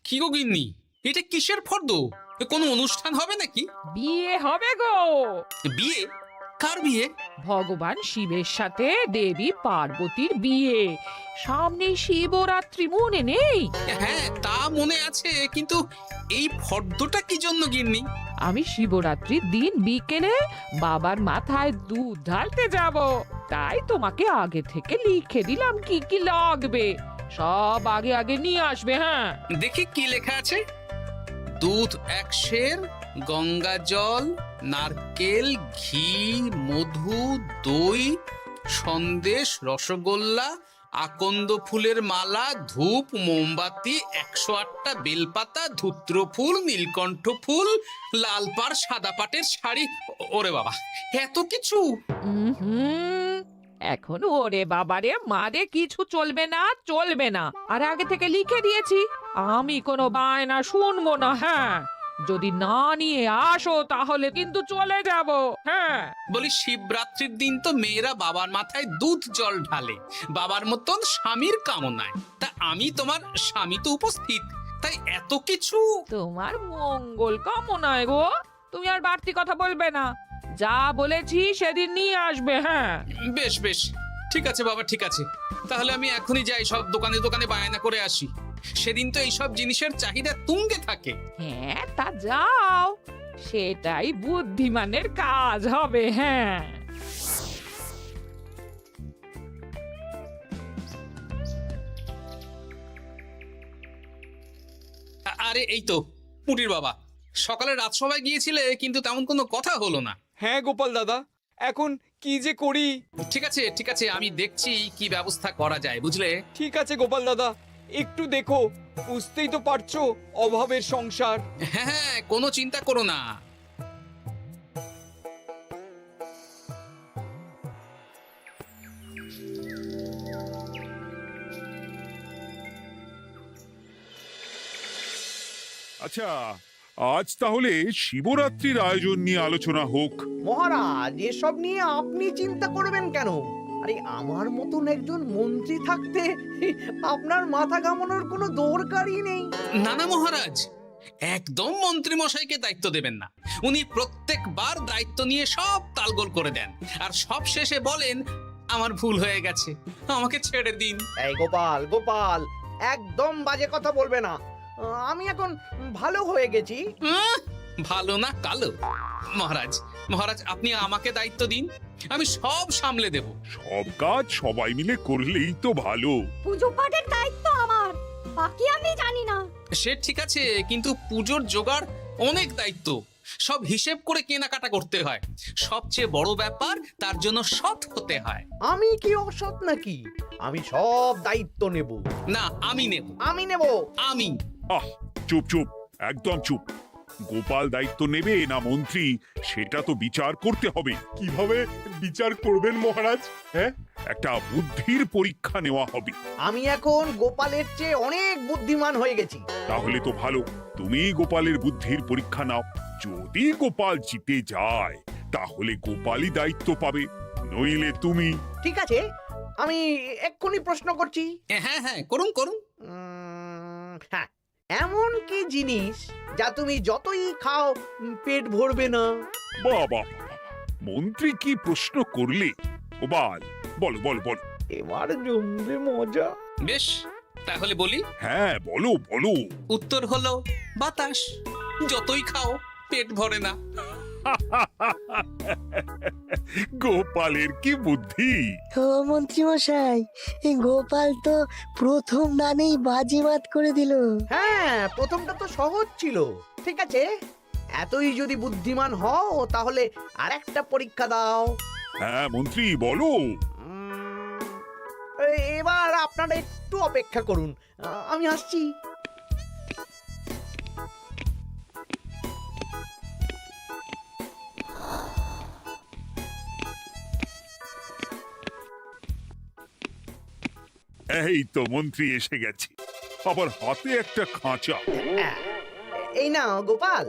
কি গো গিন্নি, এটা কিসের ফর্দ? কোনো অনুষ্ঠান হবে নাকি? বিয়ে হবে গো। বিয়ে? কার বিয়ে? ভগবান শিবের সাথে দেবী পার্বতীর বিয়ে। সামনে শিবরাত্রি, মনে নেই? হ্যাঁ, তা মনে আছে, কিন্তু এই ফর্দটা কি জন্য গিন্নি? আমি শিবরাত্রির দিন বিকেলে বাবার মাথায় দুধ ঢালতে যাব, তাই তোমাকে আগে থেকে লিখে দিলাম কি কি লাগবে। সব আগে আগে নিয়ে আসবে। হ্যাঁ, দেখি কি লেখা আছে। দুধ 1 সের, গঙ্গা জল, নারকেল, ঘি, মধু, দই, সন্দেশ, রসগোল্লা, আকন্দ ফুলের মালা, ধূপ, মোমবাতি, 108টা বেলপাতা, ধূত্র ফুল, নীলকণ্ঠ ফুল, লাল পাড় সাদা পাটের শাড়ি। ওরে বাবা, এত কিছু! হুম, এখন ওরে বাবারে মারে কিছু চলবে না, চলবে না। আর আগে থেকে লিখে দিয়েছি, আমি কোনো বায়না শুনবো না। হ্যাঁ, যদি না নিয়ে আসো তাহলে কিন্তু চলে যাব। হ্যাঁ, বলি, শিবরাত্রির দিন তো মেয়েরা বাবার মাথায় দুধ জল ঢালে বাবার মতন স্বামীর কামনায়। তা আমি তোমার স্বামী তো উপস্থিত, তাই এত কিছু। তোমার মঙ্গল কামনায় গো। তুমি আর বাড়তি কথা বলবে না, যা বলেছি সেদিন নিয়ে আসবে। হ্যাঁ, বেশ বেশ, ঠিক আছে বাবা, ঠিক আছে। তাহলে আমি এখনই যাই, সব দোকানে দোকানে বায়না করে আসি। সেদিন তো এইসব জিনিসের চাহিদা তুঙ্গে থাকে। হ্যাঁ, তা যাও, সেটাই বুদ্ধিমানের কাজ হবে। হ্যাঁ, আরে এই তো পুটির বাবা, সকালে রাজসভায় গিয়েছিলে কিন্তু তেমন কোনো কথা হলো না। হ্যাঁ গোপাল দাদা, এখন কি যে করি। ঠিক আছে ঠিক আছে, আমি দেখছি কি ব্যবস্থা করা যায়, বুঝলে। ঠিক আছে গোপাল দাদা, একটু দেখো, বুঝতেই তো পারছো অভাবের সংসার। হ্যাঁ হ্যাঁ, কোনো চিন্তা করো না। আচ্ছা, আজ তাহলে শিবরাত্রির আয়োজন নিয়ে আলোচনা হোক। মহারাজ, এসব নিয়ে আপনি চিন্তা করবেন কেন? আরে আমার মতন একজন মন্ত্রী থাকতে আপনার মাথা ঘামানোর কোনো দরকারই নেই। না না মহারাজ, একদম মন্ত্রী মশাইকে দায়িত্ব দেবেন না। উনি প্রত্যেকবার দায়িত্ব নিয়ে সব তালগোল করে দেন, আর সব শেষে বলেন আমার ভুল হয়ে গেছে, আমাকে ছেড়ে দিন। এই গোপাল গোপাল, একদম বাজে কথা বলবে না। আমি এখন ভালো হয়ে গেছি। ভালো না কালো? মহারাজ মহারাজ, আপনি আমাকে দায়িত্ব দিন, আমি সব সামলে দেব। সব কাজ সবাই মিলে করলেই তো ভালো। পুজো পাঠের দায়িত্ব আমার, বাকি আমি জানি না। সে ঠিক আছে, কিন্তু পুজোর জোগাড় অনেক দায়িত্ব, সব হিসেব করে কেনাকাটা করতে হয়। সবচেয়ে বড় ব্যাপার, তার জন্য সৎ হতে হয়। আমি কি অসৎ নাকি? আমি সব দায়িত্ব নেব। না, আমি নেব। আমি নেব। আমি। আহ, চুপ চুপ, একদম চুপ। গোপাল দায়িত্ব নেবে না মন্ত্রী, সেটা তো বিচার করতে হবে। কিভাবে বিচার করবেন মহারাজ? হ্যাঁ, একটা বুদ্ধির পরীক্ষা নেওয়া হবে। আমি এখন গোপালের চেয়ে অনেক বুদ্ধিমান হয়ে গেছি। তাহলে তো ভালো, তুমি গোপালের বুদ্ধির পরীক্ষা নাও। যদি গোপাল জিতে যায় তাহলে গোপালই দায়িত্ব পাবে, নইলে তুমি। ঠিক আছে, আমি এক্ষুনি প্রশ্ন করছি। হ্যাঁ হ্যাঁ, করুন করুন। হ্যাঁ, এমন কি জিনিস যা তুমি যতই খাও পেট ভরবে না? বাবা, মন্ত্রী কি প্রশ্ন করলে! গোপাল, বলো বলো বলো। এবার জমবে মজা। বেশ, তাহলে বলি। হ্যাঁ, বলো বলো। উত্তর হলো বাতাস। যতই খাও পেট ভরে না। গোপালের কি বুদ্ধি! ও মন্ত্রী মশাই, এই গোপাল তো প্রথম দানেই বাজিমাত করে দিল। হ্যাঁ, প্রথমটা তো সহজ ছিল। ঠিক আছে, এতই যদি বুদ্ধিমান হও তাহলে আরেকটা পরীক্ষা দাও। হ্যাঁ মন্ত্রী, বলো। এবার আপনারা একটু অপেক্ষা করুন, আমি আসছি। এই তো মন্ত্রী এসে গেছে, আবার হাতে একটা খাঁচা। এই নাও গোপাল,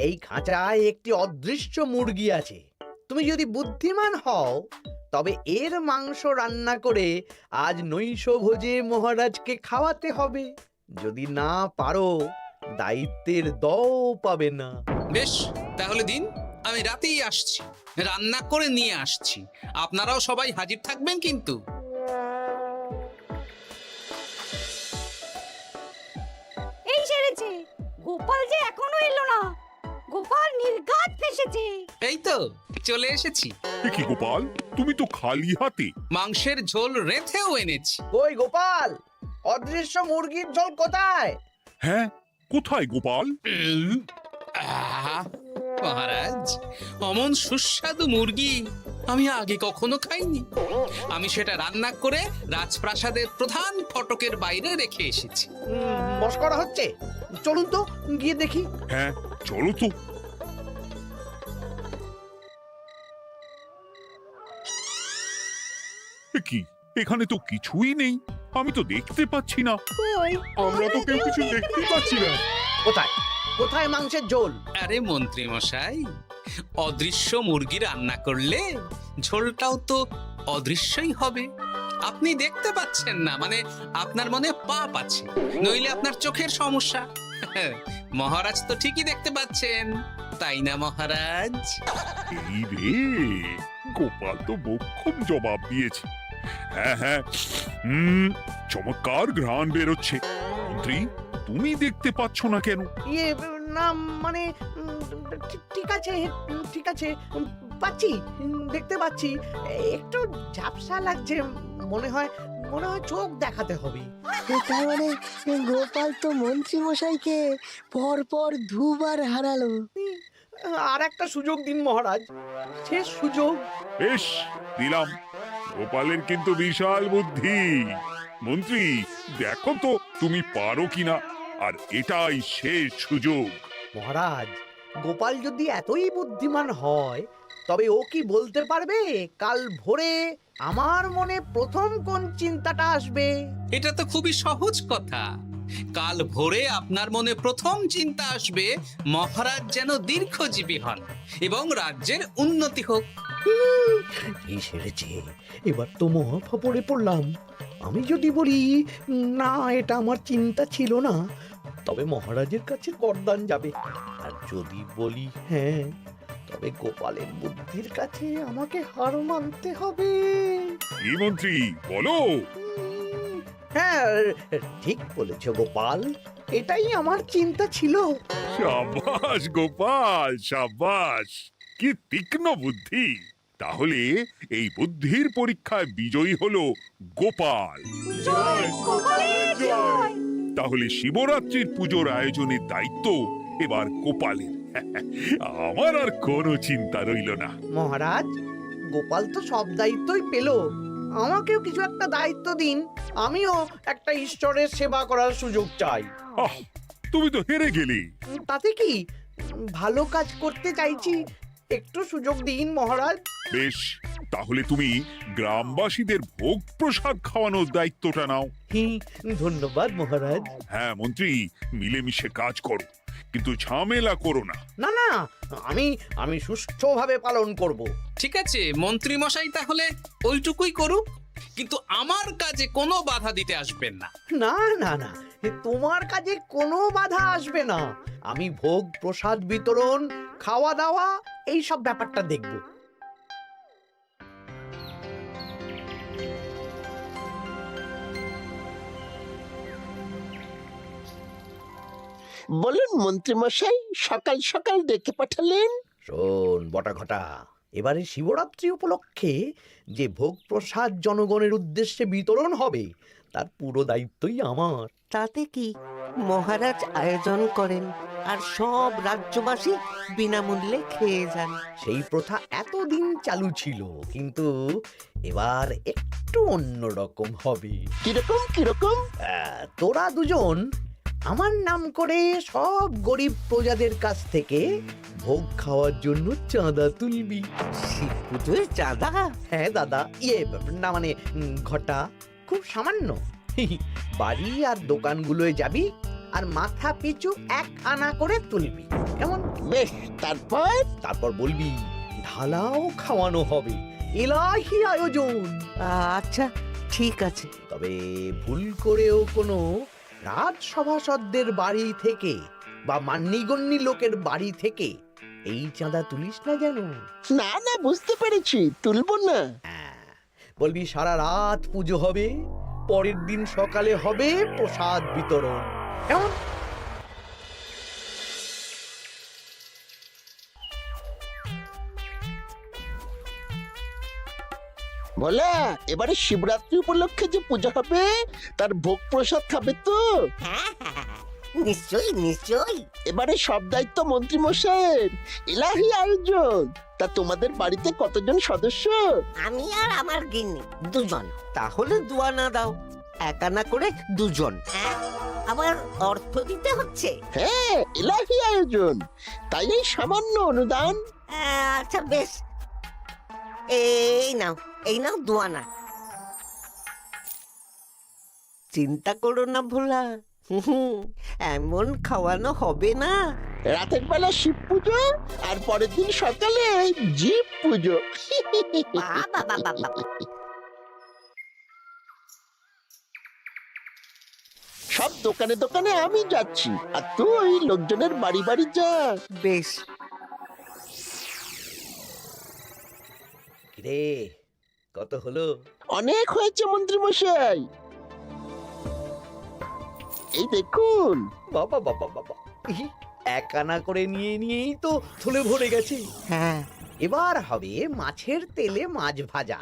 এই খাঁচায় একটি অদৃশ্য মুরগি আছে। তুমি যদি বুদ্ধিমান হও তবে এর মাংস রান্না করে আজ নৈশ ভোজে মহারাজকে খাওয়াতে হবে। যদি না পারো দায়িত্বের দও পাবে না। বেশ, তাহলে দিন, আমি রাতেই আসছি, রান্না করে নিয়ে আসছি। আপনারাও সবাই হাজির থাকবেন কিন্তু। এই সেরেছে, গোপাল যে এখনো এলো না। গোপাল নির্ঘাত ফেসেছে। এই তো চলে এসেছি। এ কি গোপাল, তুমি তো খালি হাতে। মাংসের ঝোল রেঁধেও এনেছি। কই গোপাল, অদৃশ্য মুরগির ঝোল কোথায়? হ্যাঁ, কোথায় গোপাল? আহ, মহারাজ, অমন সুস্বাদু মুরগি আমি আগে কখনো খাইনি। আমি সেটা রান্না করে রাজপ্রাসাদের প্রধান ফটকের বাইরে রেখে এসেছি। মস্করা হচ্ছে? চলুন তো গিয়ে দেখি। হ্যাঁ, চলো তো। এ কি, এখানে তো কিছুই নেই, আমি তো দেখতে পাচ্ছি না। আমরা তো কেউ কিছু দেখতেই পাচ্ছি না। কোথায় কোথায় মাংসের ঝোল? আরে মন্ত্রী মশাই, অদৃশ্য মুরগি রান্না করলে ঝোলটাও তো অদৃশ্যই হবে। আপনি দেখতে পাচ্ছেন না, মানে আপনার মনে পাপ আছে, নইলে আপনার চোখের সমস্যা। মহারাজ তো ঠিকই দেখতে পাচ্ছেন, তাই না মহারাজ? এই রে, গোপাল তো মোক্ষম জবাব দিয়েছে। হ্যাঁ হ্যাঁ, চমৎকার ঘ্রাণ বেরোচ্ছে। মন্ত্রী, তুমি দেখতে পাচ্ছ না কেন? ইয়ে না মানে ঠিক আছে ঠিক আছে, পাচ্ছি, দেখতে পাচ্ছি। একটু ঝাপসা লাগছে, মনে হয় চোখ দেখাতে হবে। তার মানে গোপাল তো মন্ত্রী মশাইকে পর পর দুবার হারালো। আর একটা সুযোগ দিন মহারাজ, শেষ সুযোগ। বেশ, দিলাম। গোপালের কিন্তু বিশাল বুদ্ধি। মন্ত্রী, দেখো তো তুমি পারো কিনা, আর এটাই শেষ সুযোগ। মহারাজ, গোপাল যদি এতই বুদ্ধিমান হয় তবে ও কি বলতে পারবে কাল ভোরে আমার মনে প্রথম কোন চিন্তাটা আসবে? এটা তো খুবই সহজ কথা। কাল ভোরে আপনার মনে প্রথম চিন্তা আসবে মহারাজ যেন দীর্ঘজীবী হন এবং রাজ্যের উন্নতি হোক। এই সেরেছে, এবার তো মহা ফাপড়ে পড়লাম। আমি যদি বলি না, এটা আমার চিন্তা ছিল না, তবে মহারাজের কাছে বরদান যাবে। আর যদি বলি হ্যাঁ, তবে গোপালের বুদ্ধির কাছে আমাকে হার মানতে হবে। এই মন্ত্রী, বলো। হ্যাঁ, ঠিক বলেছ গোপাল, এটাই আমার চিন্তা ছিল। সাবাস গোপাল, সাবাস, কি তীক্ষ্ণ বুদ্ধি। তাহলে এই বুদ্ধির পরীক্ষায় বিজয়ী হলো গোপাল। জয় গোপালের জয়। তাহলে শিবরাত্রির পুজোর আয়োজনের দায়িত্ব এবার গোপালের। আমার আর কোনো চিন্তা রইল না। মহারাজ, গোপাল তো সব দায়িত্বই পেল, আমাকেও কিছু একটা দায়িত্ব দিন। আমিও একটা ঈশ্বরের সেবা করার সুযোগ চাই। আহ, তুমি তো হেরে গেলে। তাতে কি, ভালো কাজ করতে চাইছি, একটু সুযোগ দিন মহারাজ। বেশ, তাহলে তুমি গ্রামবাসীদের ভোগ প্রসাদ খাওয়ানোর দায়িত্বটা নাও। ধন্যবাদ মহারাজ। হ্যাঁ মন্ত্রী, মিলেমিশে কাজ করো, কিন্তু ঝামেলা করো না। না না, আমি সুষ্ঠুভাবে পালন করব। ঠিক আছে মন্ত্রী মশাই, তাহলে ওইটুকুই করুক, কিন্তু আমার কাজে কোনো বাধা দিতে আসবেন না। না না না, তোমার কাজে কোনো বাধা আসবে না। আমি ভোগ প্রসাদ বিতরণ, খাওয়া দাওয়া, এই সব ব্যাপারটা দেখব। বলুন মন্ত্রীমশাই, সকাল সকাল ডেকে পাঠালেন? শোন বটা ঘটা, এবারে শিবরাত্রি উপলক্ষে যে ভোগ প্রসাদ জনগণের উদ্দেশ্যে বিতরণ হবে তার পুরো দায়িত্বই আমার। তাতে কি, মহারাজ আয়োজন করেন আর সব রাজ্যবাসী বিনামূল্যে খেয়ে যান। সেই প্রথা এতদিন চালু ছিল, কিন্তু এবার একটু অন্যরকম হবে। কিরকম কিরকম? তোরা দুজন আমার নাম করে সব গরিব প্রজাদের কাছ থেকে ভোগ খাওয়ার জন্য চাঁদা তুলবি। শিব পুজোয় চাঁদা? হ্যাঁ দাদা, না মানে ঘটা, খুব সামান্য। বাড়ি আর দোকানগুলোয় যাবি আর মাথা পিছু 1 আনা করে তুলবি, কেমন? বেশ, তারপর? তারপর বলবি ঢালাও খাওয়ানো হবে, এলাহি আয়োজন। আচ্ছা ঠিক আছে। তবে ভুল করেও কোনো রাজসভাসদদের বাড়ি থেকে বা মান্যিগণ্যি লোকের বাড়ি থেকে এই চাঁদা তুলিস না যেন। না না, বুঝতে পেরেছি, তুলবো না। হ্যাঁ, বলবি সারা রাত পুজো হবে, পরের দিন সকালে হবে প্রসাদ বিতরণ। কেমন? বলা, এবারে শিবরাত্রি উপলক্ষে যে পূজা হবে তার ভোগ প্রসাদ খাবে তো? নিশ্চয়ই নিশ্চয়ই। এবারে সব দায়িত্ব মন্ত্রী মশাইয়ের। এলাহি আয়োজন। তা তোমাদের বাড়িতে কতজন সদস্য? আমি আর আমার গিন্নি দুজন। তাহলে দুয়ানা দাও, একানা করে দুজন। আবার অর্থ দিতে হচ্ছে? হ্যাঁ, এলাহি আয়োজন, তাই এই সামান্য অনুদান। আচ্ছা বেশ, এই নাও দুয়ানা। চিন্তা করো না ভোলা, এমন খাওয়ানো হবে না। রাতের বেলা শিব পুজো আর পরের দিন সকালে জীব পুজো। বাবা সব দোকানে দোকানে আমি যাচ্ছি, আর তুই লোকজনের বাড়ি বাড়ি যা। বেশ। রে, কত হলো? অনেক হয়েছে মন্ত্রী মশাই, এই দেখুন। বাবা বাবা বাবা, এক আনা করে নিয়েই তো থলে ভরে গেছে। হ্যাঁ, এবার হবে মাছের তেলে মাছ ভাজা।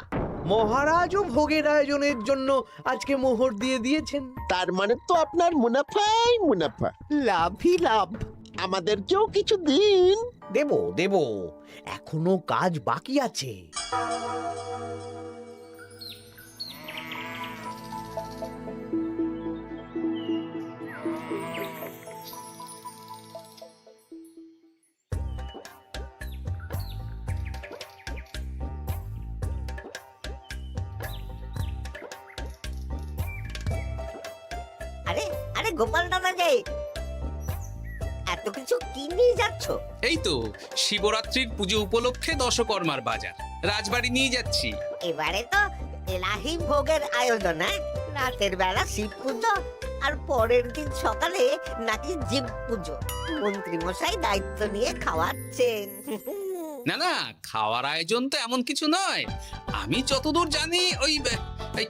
মহারাজও ভোগের আয়োজনের জন্য আজকে মোহর দিয়ে দিয়েছেন। তার মানে তো আপনার মুনাফাই মুনাফা, লাভই লাভ। আমাদেরকেও কিছু দিন। দেব দেব, এখনো কাজ বাকি আছে। আরে আরে গোপাল দাদা যে এত কিছু কি নিয়ে যাচ্ছ? এই তো শিবরাত্রির পুজো উপলক্ষে দশকর্মার বাজার রাজবাড়ি নিয়ে যাচ্ছি। এবারে তো এলাহি ভোগের আয়োজন, রাতের বেলা শিব পুজো আর পরের দিন সকালে নাকি জীব পুজো। মন্ত্রী মশাই দায়িত্ব নিয়ে খাওয়াচ্ছেন। না না, খাওয়ার আয়োজন তো এমন কিছু নয়। আমি যতদূর জানি ওই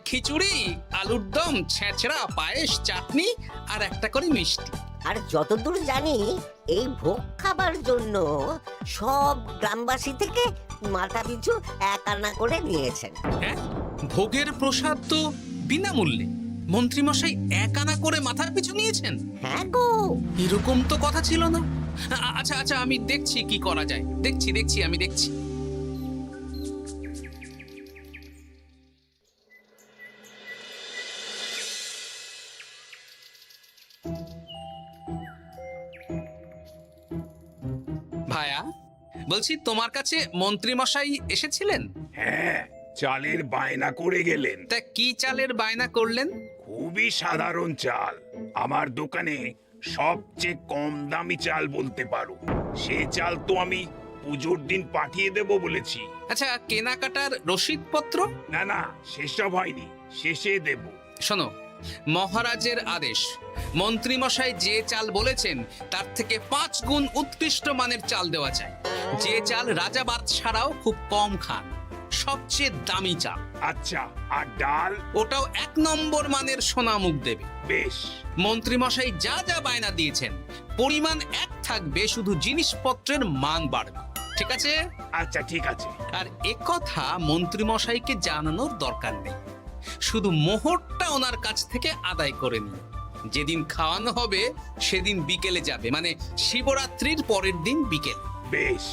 খিচুড়ি, আলুর দম, ছেঁচড়া, পায়েস, চাটনি আর একটা করে মিষ্টি। আর যতদূর জানি এই ভোগ খাবার জন্য সব গ্রামবাসী থেকে মাথা পিছু 1 আনা করে নিয়েছেন। হ্যাঁ, ভোগের প্রসাদ তো বিনামূল্যে। মন্ত্রীমশাই 1 আনা করে মাথার পিছু নিয়েছেন? হ্যাঁ গো, এরকম তো কথা ছিল না। আচ্ছা আচ্ছা, আমি দেখছি কি করা যায়। দেখছি আমি দেখছি। ভায়া, বলছি তোমার কাছে মন্ত্রীমশাই এসেছিলেন? হ্যাঁ, চালের বায়না করে গেলেন। তা কি চালের বায়না করলেন? খুবই সাধারণ চাল, আমার দোকানে সবচেয়ে কম দামি চাল বলতে পারো। সে চাল তো আমি পুজোর দিন পাঠিয়ে দেব বলেছি। আচ্ছা, কেনাকাটার রসিদপত্র? না না, সেসব হয়নি, শেষে দেব। শোনো, মহারাজের আদেশ, মন্ত্রীমশাই যে চাল বলেছেন তার থেকে 5 গুণ উৎকৃষ্ট মানের চাল দেওয়া চাই। যে চাল রাজা বাদশারাও খুব কম খান, সবচেয়ে দামি চাল। আচ্ছা, আর ডাল? ওটাও 1 নম্বর মানের সোনামুখ দেবে। বেশ। মন্ত্রীমশাই যা যা বায়না দিয়েছেন পরিমাণ এক থাকবে, শুধু জিনিসপত্রের মান বাড়বে। ঠিক আছে? আচ্ছা ঠিক আছে। আর একথা মন্ত্রীমশাইকে জানানোর দরকার নেই, শুধু মোহরটা ওনার কাছ থেকে আদায় করে নিন। যেদিন খাওয়ানো হবে সেদিন বিকেলে যাবে, মানে শিবরাত্রির পরের দিন বিকেল। বেশ।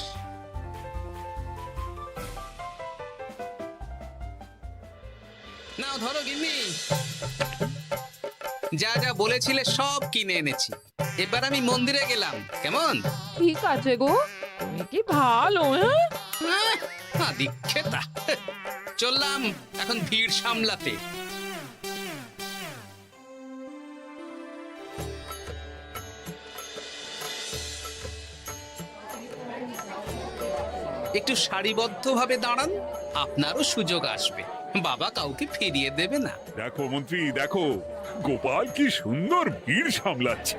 নাও ধরো গিন্নি, যা যা বলেছিলে সব কিনে এনেছি। এবার আমি মন্দিরে গেলাম, কেমন? ঠিক আছে গো, তুমি কি ভালো। দীক্ষেতা, চললাম এখন ভিড় সামলাতে। একটু সারিবদ্ধভাবে দাঁড়ান। আপনারও সুযোগ আসবে, বাবা কাউকে ফিরিয়ে দেবে না। দেখো মন্ত্রী, দেখো গোপাল কি সুন্দর ভিড় সামলাচ্ছে।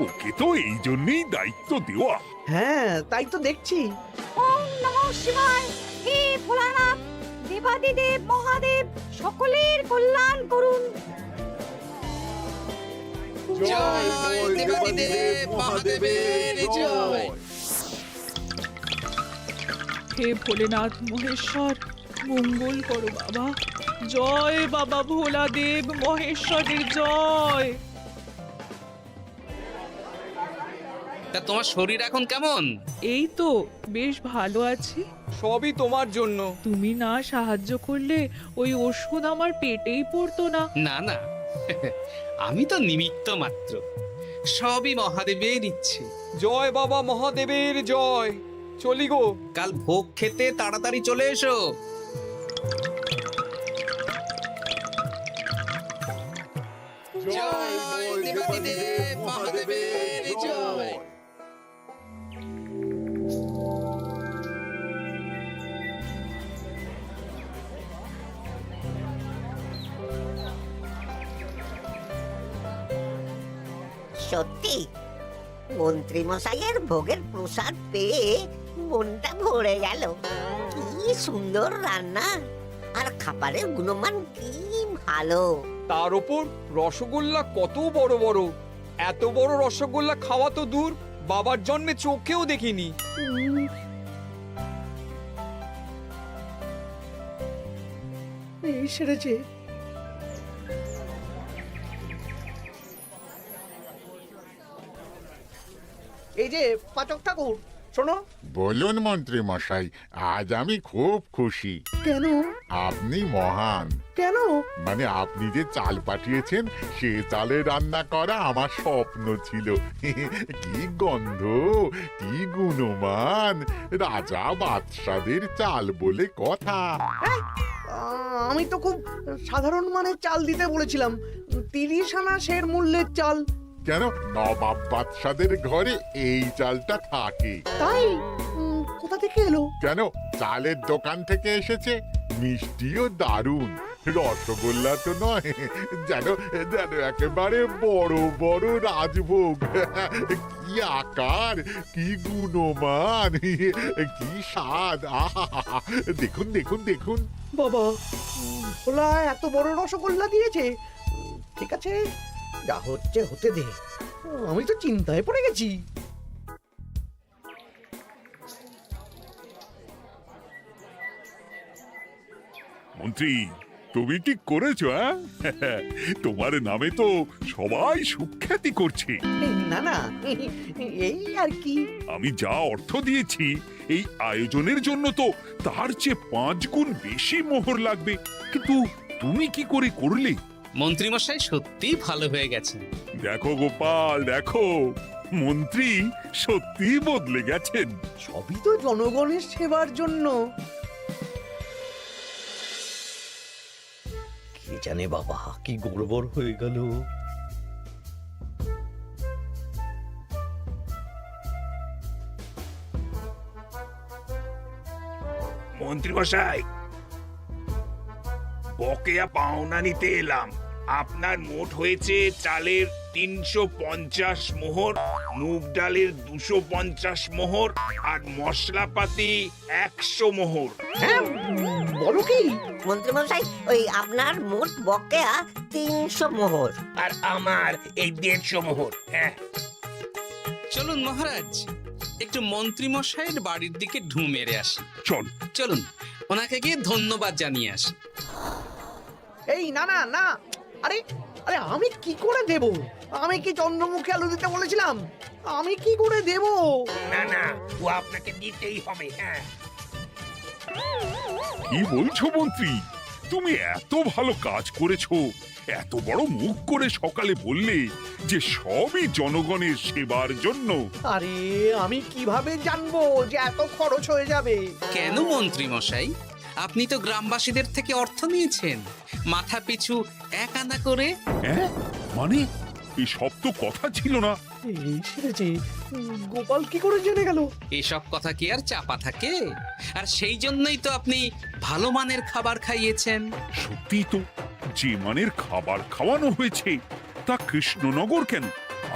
ওকে তো এই জন্যই দায়িত্ব দেওয়া। হ্যাঁ তাই তো দেখছি। ওম নমঃ শিবায়। হে ভোলানাথ, দেবাদিদেব মহাদেব সকলের কল্যাণ করুন। জয় দেবাদিদেব মহাদেবের জয়। হে ভোলেনাথ মহেশ্বর, মঙ্গল করো বাবা। জয় বাবা ভোলাদেব মহেশ্বরের জয়। তা তোমার শরীর এখন কেমন? এই তো বেশ ভালো আছি। সবই তোমার জন্য। তুমি না সাহায্য করলে ওই ওষুধ আমার পেটেই পড়তো না। না না, আমি তো নিমিত্ত মাত্র, সবই মহাদেবের ইচ্ছে। জয় বাবা মহাদেবের জয়। চলি গো। কাল ভোগ খেতে তাড়াতাড়ি চলে এসো। জয় দেবাদিদেব মহাদেবের জয়। সত্যি মন্ত্রী মশাইয়ের ভোগের প্রসাদ পেয়ে মনটা ভরে গেল। কি সুন্দর রান্না, আর খাবারের গুণমান কি ভালো। তার ওপর রসগোল্লা কত বড় বড়। এত বড় রসগোল্লা খাওয়া তো দূর, বাবার জন্মে চোখেও দেখিনি। এই সেরেছে। এই যে পাচক ঠাকুর, শোনো। বলুন মন্ত্রী মশাই, আজ আমি খুব খুশি। কেন? আপনি মহান। কেন? মানে আপনি যে চাল পাঠিয়েছেন সে চালে রান্না করা আমার স্বপ্ন ছিল। কি গন্ধ, কি গুণমান, রাজা বাদশাদের চাল বলে কথা। আমি তো খুব সাধারণ মানের চাল দিতে বলেছিলাম, 30 আনা সের মূল্যের চাল। কেন, নবাব বাদশাদের ঘরে এই চালটা থাকে। তাই? কোথা থেকে এলো? কেন, চালের দোকান থেকে এসেছে। মিষ্টিও দারুণ, রসগোল্লা তো নয়, যেন যেন একেবারে বড় বড় রাজভোগ। কি আকার, কি গুণমান, কি স্বাদ। আহা, দেখুন দেখুন দেখুন। বাবা, ভোলা এত বড় রসগোল্লা দিয়েছে। ঠিক আছে, যা হচ্ছে হতে দে। আমি তো চিন্তায় পড়ে গেছি। মন্ত্রী, তুমি কি করেছো? তোমার নামে তো সবাই সুখ্যাতি করছে। না না, এই আর কি। আমি যা অর্থ দিয়েছি এই আয়োজনের জন্য তো তার চেয়ে 5 গুণ বেশি মোহর লাগবে, কিন্তু তুমি কি করে করলে? মন্ত্রীমশাই সত্যিই ভালো হয়ে গেছেন। দেখো গোপাল, দেখো মন্ত্রী সত্যি বদলে গেছেন। সবই তো জনগণের সেবার জন্য। কে জানে বাবা, কি গড়বড় হয়ে গেল। মন্ত্রী মশাই, বকেয়া পাওনা নিতে এলাম। আপনার মোট হয়েছে চালের 350 মোহর, মুগ ডালের 250 মোহর, আর মশলাপাতি 100 মোহর। হ্যাঁ, বলো কি? মন্ত্রী মশাই, ওই আপনার মোট বকেয়া 300 মোহর। আর আমার এই 150 মোহর। হ্যাঁ, চলুন মহারাজ, একটু মন্ত্রীমশাইয়ের বাড়ির দিকে ঢু মেরে আসি। চল। চলুন, ওনাকে গিয়ে ধন্যবাদ জানিয়ে আসি। এই না না না, আরে আরে আমি কি করে দেব? আমি কি চন্দ্রমুখী আলু দিতে বলেছিলাম? আমি কি করে দেব? না না, ও আপনাকে দিতেই হবে। হ্যাঁ, কি বলছো মন্ত্রী? তুমি এত ভালো কাজ করেছো, এত বড় মুখ করে সকালে বললে যে সবই জনগণের সেবার জন্য। আরে আমি কিভাবে জানবো যে এত খরচ হয়ে যাবে? কেন মন্ত্রীমশাই, আপনি তো গ্রামবাসীদের থেকে অর্থ নিয়েছেন, মাথা পিছু 1 আনা করে। হ্যাঁ, মানে এসব তো কথা ছিল না। এই সেরেছে, গোপাল কি করে জেনে গেল? এসব কথা কি আর চাপা থাকে? আর সেই জন্যই তো আপনি ভালো মানের খাবার খাইয়েছেন। সত্যি তো, যে মানের খাবার খাওয়ানো হয়েছে তা কৃষ্ণনগর কেন,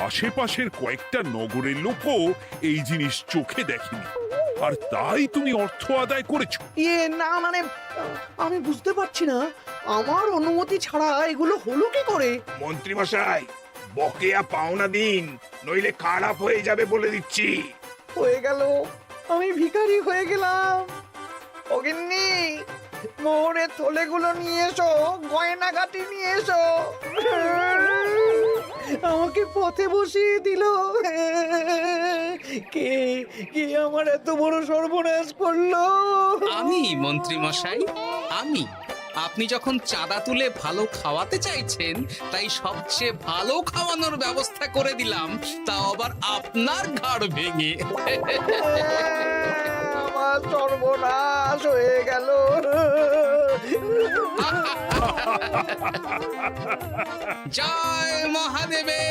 আশেপাশের কয়েকটা নগরের লোকও এই জিনিস চোখে দেখেনি, আর তাই তুমি অর্থ আদায় করেছো। না মানে আমি বুঝতে পারছি না, আমার অনুমতি ছাড়া এগুলো হলো কি করে? মন্ত্রী মশাই, বকেয়া পাওনা দিন, নইলে খারাপ হয়ে যাবে বলে দিচ্ছি। হয়ে গেল, আমি ভিখারি হয়ে গেলাম। অগিন্নি, মোহরের থলেগুলো নিয়ে এসো, গয়নাগাটি নিয়ে এসো। আমাকে পথে বসিয়ে দিল। কে কে আমার এত বড় সর্বনাশ করলো? আমি মন্ত্রী মশাই, আমি। আপনি যখন চাঁদা তুলে ভালো খাওয়াতে চাইছেন, তাই সবচেয়ে ভালো খাওয়ানোর ব্যবস্থা করে দিলাম, তাও আবার আপনার ঘাড় ভেঙে। আমার সর্বনাশ হয়ে গেল। জয় মহাদেবের